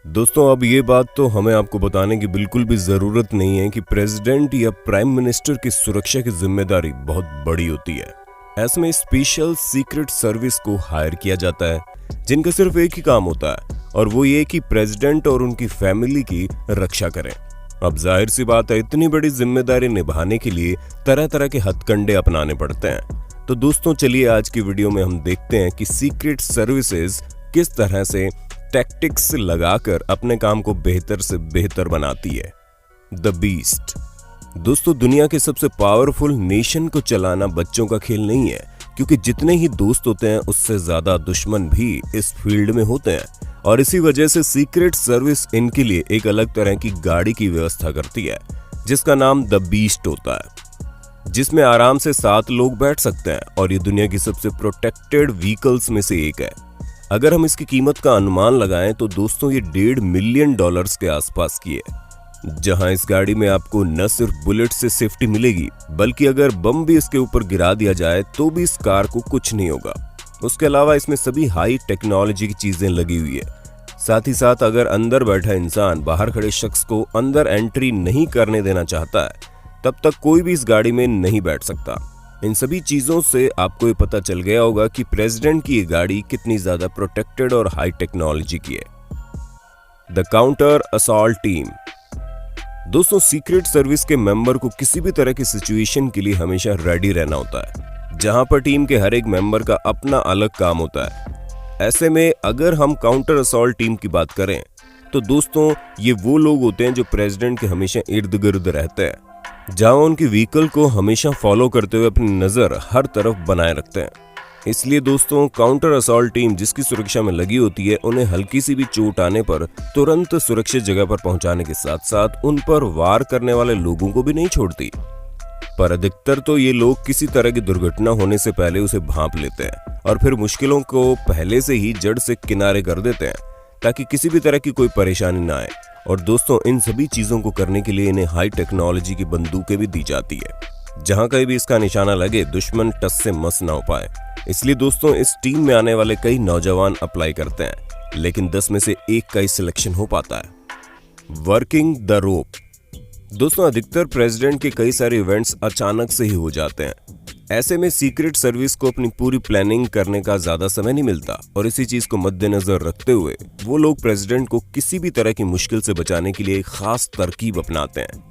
दोस्तों अब ये बात तो हमें आपको बताने की बिल्कुल भी जरूरत नहीं है कि प्रेसिडेंट या प्राइम मिनिस्टर की सुरक्षा की जिम्मेदारी बहुत बड़ी होती है। ऐसे में स्पेशल सीक्रेट सर्विस को हायर किया जाता है जिनका सिर्फ एक ही काम होता है और वो ये कि प्रेसिडेंट और उनकी फैमिली की रक्षा करें। अब जाहिर सी बात है, इतनी बड़ी जिम्मेदारी निभाने के लिए तरह तरह के हथकंडे अपनाने पड़ते हैं। तो दोस्तों चलिए आज की वीडियो में हम देखते हैं कि सीक्रेट सर्विसेज किस तरह से टैक्टिक्स लगाकर अपने काम को बेहतर से बेहतर बनाती है। The beast. दोस्तों दुनिया के सबसे पावरफुल नेशन को चलाना बच्चों का खेल नहीं है, क्योंकि जितने ही दोस्त होते हैं उससे ज्यादा दुश्मन भी इस फील्ड में होते हैं और इसी वजह से सीक्रेट सर्विस इनके लिए एक अलग तरह की गाड़ी की व्यवस्था करती है जिसका नाम द बीस्ट होता है, जिसमें आराम से 7 लोग बैठ सकते हैं और ये दुनिया की सबसे प्रोटेक्टेड व्हीकल्स में से एक है। अगर हम इसकी कीमत का अनुमान लगाएं तो दोस्तों ये $1.5 मिलियन के आसपास की है, जहां इस गाड़ी में आपको न सिर्फ बुलेट से सेफ्टी मिलेगी बल्कि अगर बम भी इसके ऊपर गिरा दिया जाए तो भी इस कार को कुछ नहीं होगा। उसके अलावा इसमें सभी हाई टेक्नोलॉजी की चीजें लगी हुई है। साथ ही साथ अगर अंदर बैठा इंसान बाहर खड़े शख्स को अंदर एंट्री नहीं करने देना चाहता है तब तक कोई भी इस गाड़ी में नहीं बैठ सकता। इन सभी चीजों से आपको ये पता चल गया होगा कि प्रेसिडेंट की ये गाड़ी कितनी ज्यादा प्रोटेक्टेड और हाई टेक्नोलॉजी की है। The counter assault team. दोस्तों सीक्रेट सर्विस के मेंबर को किसी भी तरह की सिचुएशन के लिए हमेशा रेडी रहना होता है, जहां पर टीम के हर एक मेंबर का अपना अलग काम होता है। ऐसे में अगर हम काउंटर असॉल्ट टीम की बात करें तो दोस्तों ये वो लोग होते हैं जो प्रेसिडेंट के हमेशा इर्द गिर्द रहते हैं, जहां उनकी व्हीकल को हमेशा फॉलो करते हुए अपनी नजर हर तरफ बनाए रखते हैं। इसलिए दोस्तों काउंटर असॉल्ट टीम जिसकी सुरक्षा में लगी होती है उन्हें हल्की सी भी चोट आने पर तुरंत सुरक्षित जगह पर पहुंचाने के साथ साथ उन पर वार करने वाले लोगों को भी नहीं छोड़ती। पर अधिकतर तो ये लोग किसी तरह की दुर्घटना होने से पहले उसे भांप लेते हैं और फिर मुश्किलों को पहले से ही जड़ से किनारे कर देते हैं ताकि किसी भी तरह की कोई परेशानी ना आए। और दोस्तों इन सभी चीजों को करने के लिए इन्हें हाई टेक्नोलॉजी की बंदूकें भी दी जाती है, जहां कहीं भी इसका निशाना लगे दुश्मन टस से मस ना हो पाए। इसलिए दोस्तों इस टीम में आने वाले कई नौजवान अप्लाई करते हैं, लेकिन 10 में से 1 का ही सिलेक्शन हो पाता है। Working the rope. दोस्तों अधिकतर प्रेसिडेंट के कई सारे इवेंट्स अचानक से ही हो जाते हैं। ऐसे में सीक्रेट सर्विस को अपनी पूरी प्लानिंग करने का ज्यादा समय नहीं मिलता और इसी चीज को मद्देनजर रखते हुए वो लोग प्रेसिडेंट को किसी भी तरह की मुश्किल से बचाने के लिए एक खास तरकीब अपनाते हैं।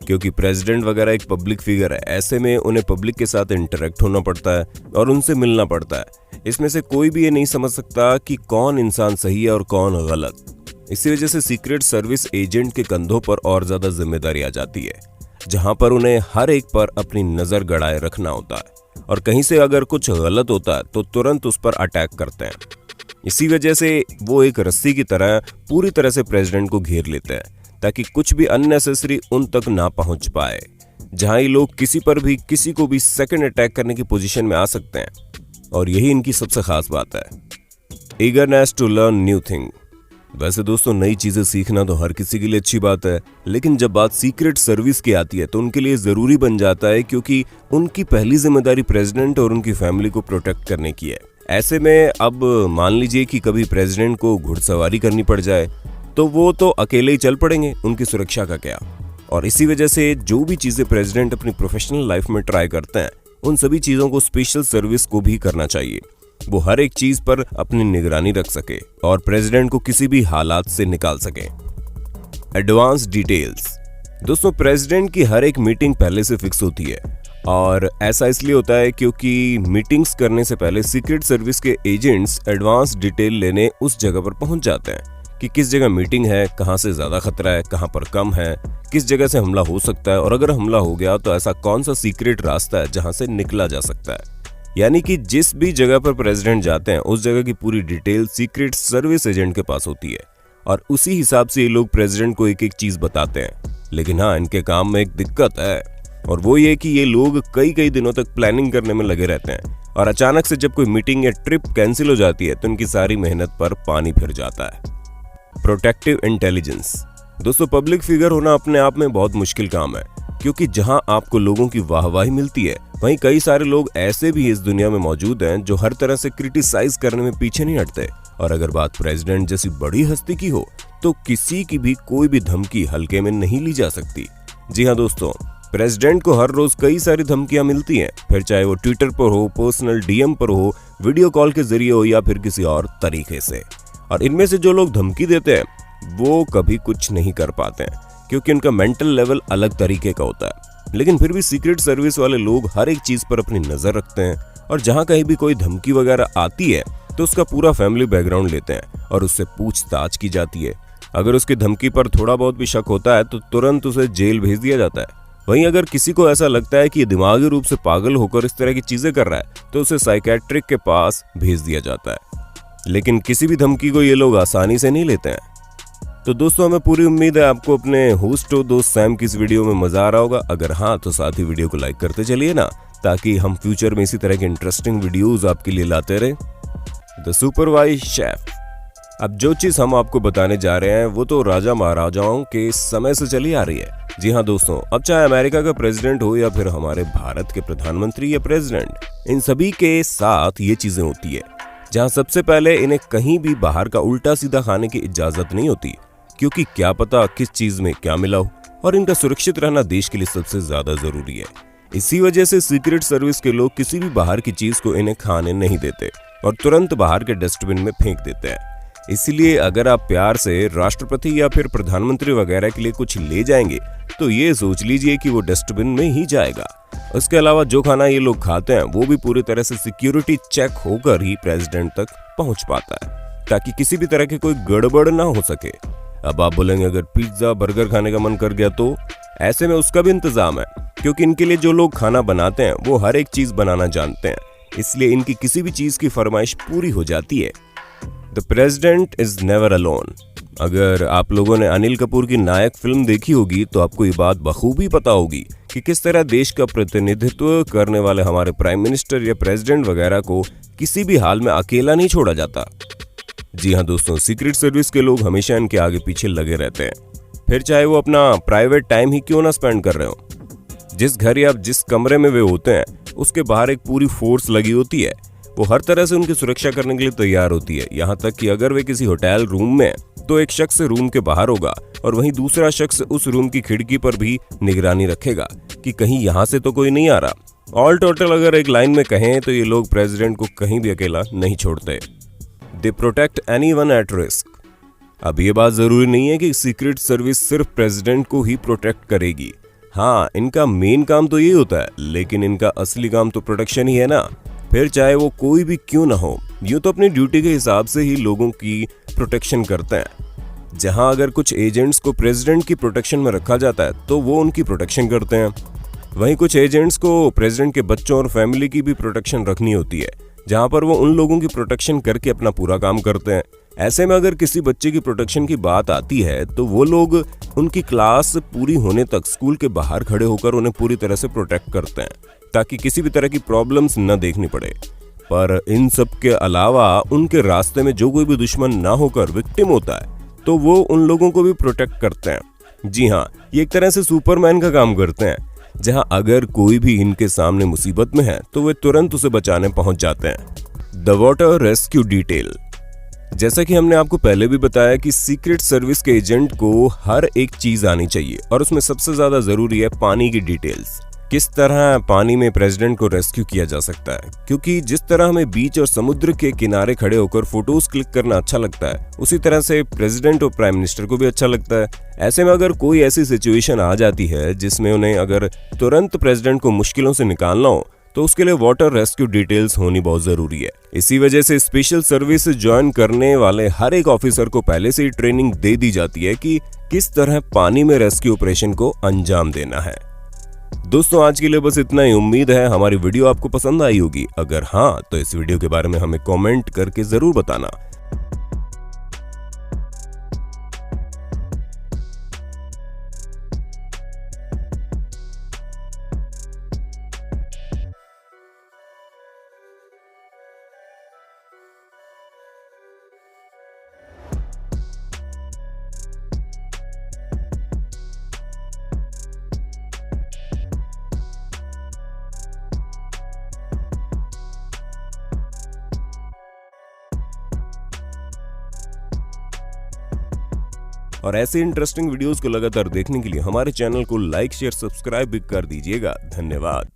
क्योंकि प्रेसिडेंट वगैरह एक पब्लिक फिगर है, ऐसे में उन्हें पब्लिक के साथ इंटरेक्ट होना पड़ता है और उनसे मिलना पड़ता है। इसमें से कोई भी ये नहीं समझ सकता कि कौन इंसान सही है और कौन गलत। इसी वजह से सीक्रेट सर्विस एजेंट के कंधों पर और ज्यादा जिम्मेदारी आ जाती है, जहां पर उन्हें हर एक पर अपनी नजर गड़ाए रखना होता है और कहीं से अगर कुछ गलत होता है तो तुरंत उस पर अटैक करते हैं। इसी वजह से वो एक रस्सी की तरह पूरी तरह से प्रेसिडेंट को घेर लेते हैं ताकि कुछ भी अननेसेसरी उन तक ना पहुंच पाए। जहां ये लोग किसी पर भी किसी को भी सेकंड अटैक करने की पोजीशन में आ सकते हैं और यही इनकी सबसे खास बात है। Eagerness to learn new thing. वैसे दोस्तों नई चीजें सीखना तो हर किसी के लिए अच्छी बात है, लेकिन जब बात सीक्रेट सर्विस की आती है तो उनके लिए जरूरी बन जाता है, क्योंकि उनकी पहली जिम्मेदारी प्रेसिडेंट और उनकी फैमिली को प्रोटेक्ट करने की है। ऐसे में अब मान लीजिए कि कभी प्रेसिडेंट को घुड़सवारी करनी पड़ जाए तो वो तो अकेले ही चल पड़ेंगे, उनकी सुरक्षा का क्या। और इसी वजह से जो भी चीजें प्रेसिडेंट अपनी प्रोफेशनल लाइफ में ट्राई करते हैं उन सभी चीजों को स्पेशल सर्विस को भी करना चाहिए। वो हर एक चीज पर अपनी निगरानी रख सके और प्रेसिडेंट को किसी भी हालात से निकाल सके। Advance details. दोस्तों प्रेसिडेंट की हर एक मीटिंग पहले से फिक्स होती है और ऐसा इसलिए होता है क्योंकि मीटिंग्स करने से पहले सीक्रेट सर्विस के एजेंट्स एडवांस डिटेल लेने उस जगह पर पहुंच जाते हैं कि किस जगह मीटिंग है, कहां से ज्यादा खतरा है, कहां पर कम है, किस जगह से हमला हो सकता है और अगर हमला हो गया तो ऐसा कौन सा सीक्रेट रास्ता है जहां से निकला जा सकता है। यानी कि जिस भी जगह पर प्रेसिडेंट जाते हैं उस जगह की पूरी डिटेल सीक्रेट सर्विस एजेंट के पास होती है और उसी हिसाब से ये लोग प्रेसिडेंट को एक एक चीज बताते हैं। लेकिन हाँ, इनके काम में एक दिक्कत है और वो ये कि ये लोग कई कई दिनों तक प्लानिंग करने में लगे रहते हैं और अचानक से जब कोई मीटिंग या ट्रिप कैंसिल हो जाती है तो उनकी सारी मेहनत पर पानी फिर जाता है। Protective intelligence. दोस्तों पब्लिक फिगर होना अपने आप में बहुत मुश्किल काम है, क्योंकि जहां आपको लोगों की वाहवाही मिलती है वहीं कई सारे लोग ऐसे भी इस दुनिया में मौजूद हैं जो हर तरह से क्रिटिसाइज करने में पीछे नहीं हटते और अगर बात प्रेसिडेंट जैसी बड़ी हस्ती की हो तो किसी की भी कोई भी धमकी हल्के में नहीं ली जा सकती। जी हाँ दोस्तों, प्रेसिडेंट को हर रोज कई सारी धमकियां मिलती हैं, फिर चाहे वो ट्विटर पर हो, पर्सनल डीएम पर हो, वीडियो कॉल के जरिए हो या फिर किसी और तरीके से। और इनमें से जो लोग धमकी देते हैं वो कभी कुछ नहीं कर पाते हैं क्योंकि उनका मेंटल लेवल अलग तरीके का होता है। लेकिन फिर भी सीक्रेट सर्विस वाले लोग हर एक चीज पर अपनी नजर रखते हैं और जहां कहीं भी कोई धमकी वगैरह आती है तो उसका पूरा फैमिली बैकग्राउंड लेते हैं और उससे पूछताछ की जाती है। अगर उसकी धमकी पर थोड़ा बहुत भी शक होता है तो तुरंत उसे जेल भेज दिया जाता है। वहीं अगर किसी को ऐसा लगता है कि ये दिमागी रूप से पागल होकर इस तरह की चीजें कर रहा है तो उसे साइकेट्रिक के पास भेज दिया जाता है। लेकिन किसी भी धमकी को ये लोग आसानी से नहीं लेते हैं। तो दोस्तों, हमें पूरी उम्मीद है आपको अपने होस्ट और दोस्त सैम की इस वीडियो में मजा आ रहा होगा। अगर हाँ तो साथ ही वीडियो को लाइक करते चलिए ना, ताकि हम फ्यूचर में इसी तरह के इंटरेस्टिंग वीडियोस आपके लिए लाते रहे। The supervise chef. अब जो चीज हम आपको बताने जा रहे हैं वो तो राजा महाराजाओं के समय से चली आ रही है। जी हाँ दोस्तों, अब चाहे अमेरिका का प्रेसिडेंट हो या फिर हमारे भारत के प्रधानमंत्री या प्रेसिडेंट, इन सभी के साथ ये चीजें होती है जहाँ सबसे पहले इन्हें कहीं भी बाहर का उल्टा सीधा खाने की इजाजत नहीं होती, क्योंकि क्या पता किस चीज में क्या मिला हो, और इनका सुरक्षित रहना देश के लिए सबसे ज्यादा जरूरी है। इसी वजह से सीक्रेट सर्विस के लोग किसी भी बाहर की चीज को इन्हें खाने नहीं देते और तुरंत बाहर के डस्टबिन में फेंक देते हैं। इसलिए अगर आप प्यार से राष्ट्रपति या फिर प्रधानमंत्री वगैरह के लिए कुछ ले जाएंगे तो ये सोच लीजिए कि वो डस्टबिन में ही जाएगा। उसके अलावा जो खाना ये लोग खाते हैं वो भी पूरी तरह से सिक्योरिटी चेक होकर ही प्रेसिडेंट तक पहुंच पाता है, ताकि किसी भी तरह की कोई गड़बड़ ना हो सके। अब आप बोलेंगे अगर पिज्जा बर्गर खाने का मन कर गया तो ऐसे में उसका भी इंतजाम है, क्योंकि इनके लिए जो लोग खाना बनाते हैं वो हर एक चीज बनाना जानते हैं, इसलिए इनकी किसी भी चीज की फरमाइश पूरी हो जाती है। The president is never alone. अगर आप लोगों ने अनिल कपूर की नायक फिल्म देखी होगी तो आपको ये बात बखूबी पता होगी कि किस तरह देश का प्रतिनिधित्व करने वाले हमारे प्राइम मिनिस्टर या प्रेसिडेंट वगैरह को किसी भी हाल में अकेला नहीं छोड़ा जाता। जी हाँ दोस्तों, सीक्रेट सर्विस के लोग हमेशा इनके आगे पीछे लगे रहते हैं, फिर चाहे वो अपना प्राइवेट टाइम ही क्यों ना स्पेंड कर रहे हो। जिस घर या जिस कमरे में वे होते हैं उसके बाहर एक पूरी फोर्स लगी होती है, वो हर तरह से उनकी सुरक्षा करने के लिए तैयार होती है। यहाँ तक कि अगर वे किसी होटल रूम में तो एक शख्स रूम के बाहर होगा और वहीं दूसरा शख्स उस रूम की खिड़की पर भी निगरानी रखेगा कि कहीं यहाँ से तो कोई नहीं आ रहा। ऑल टोटल अगर एक लाइन में कहें तो ये लोग प्रेसिडेंट को कहीं भी अकेला नहीं छोड़ते। They protect anyone at risk. अब ये बात जरूरी नहीं है कि सीक्रेट सर्विस सिर्फ प्रेसिडेंट को ही प्रोटेक्ट करेगी। हाँ, इनका मेन काम तो यही होता है, लेकिन इनका असली काम तो प्रोटेक्शन ही है ना, फिर चाहे वो कोई भी क्यों ना हो। यूं तो अपनी ड्यूटी के हिसाब से ही लोगों की प्रोटेक्शन करते हैं। जहां अगर कुछ एजेंट्स को प्रेसिडेंट की प्रोटेक्शन में रखा जाता है तो वो उनकी प्रोटेक्शन करते हैं, वहीं कुछ एजेंट्स को प्रेसिडेंट के बच्चों और फैमिली की भी प्रोटेक्शन रखनी होती है, जहां पर वो उन लोगों की प्रोटेक्शन करके अपना पूरा काम करते हैं। ऐसे में अगर किसी बच्चे की प्रोटेक्शन की बात आती है तो वो लोग उनकी क्लास पूरी होने तक स्कूल के बाहर खड़े होकर उन्हें पूरी तरह से प्रोटेक्ट करते हैं, ताकि किसी भी तरह की प्रॉब्लम्स न देखनी पड़े। पर इन सब के अलावा उनके रास्ते में जो कोई भी दुश्मन ना होकर विक्टिम होता है तो वो उन लोगों को भी प्रोटेक्ट करते हैं। जी हाँ, ये एक तरह से सुपरमैन का काम करते हैं, जहां अगर कोई भी इनके सामने मुसीबत में है तो वे तुरंत उसे बचाने पहुंच जाते हैं। The water rescue detail. जैसा कि हमने आपको पहले भी बताया कि सीक्रेट सर्विस के एजेंट को हर एक चीज आनी चाहिए और उसमें सबसे ज्यादा जरूरी है पानी की डिटेल्स। किस तरह पानी में प्रेसिडेंट को रेस्क्यू किया जा सकता है, क्योंकि जिस तरह हमें बीच और समुद्र के किनारे खड़े होकर फोटोज क्लिक करना अच्छा लगता है, उसी तरह से प्रेसिडेंट और प्राइम मिनिस्टर को भी अच्छा लगता है। ऐसे में अगर कोई ऐसी सिचुएशन आ जाती है जिसमें उन्हें अगर तुरंत प्रेसिडेंट को मुश्किलों से निकालना हो तो उसके लिए वाटर रेस्क्यू डिटेल्स होनी बहुत जरूरी है। इसी वजह से स्पेशल सर्विस ज्वाइन करने वाले हर एक ऑफिसर को पहले से ही ट्रेनिंग दे दी जाती है कि किस तरह पानी में रेस्क्यू ऑपरेशन को अंजाम देना है। दोस्तों, आज के लिए बस इतना ही। उम्मीद है हमारी वीडियो आपको पसंद आई होगी। अगर हाँ तो इस वीडियो के बारे में हमें कमेंट करके जरूर बताना। और ऐसे इंटरेस्टिंग वीडियोस को लगातार देखने के लिए हमारे चैनल को लाइक शेयर सब्सक्राइब भी कर दीजिएगा। धन्यवाद।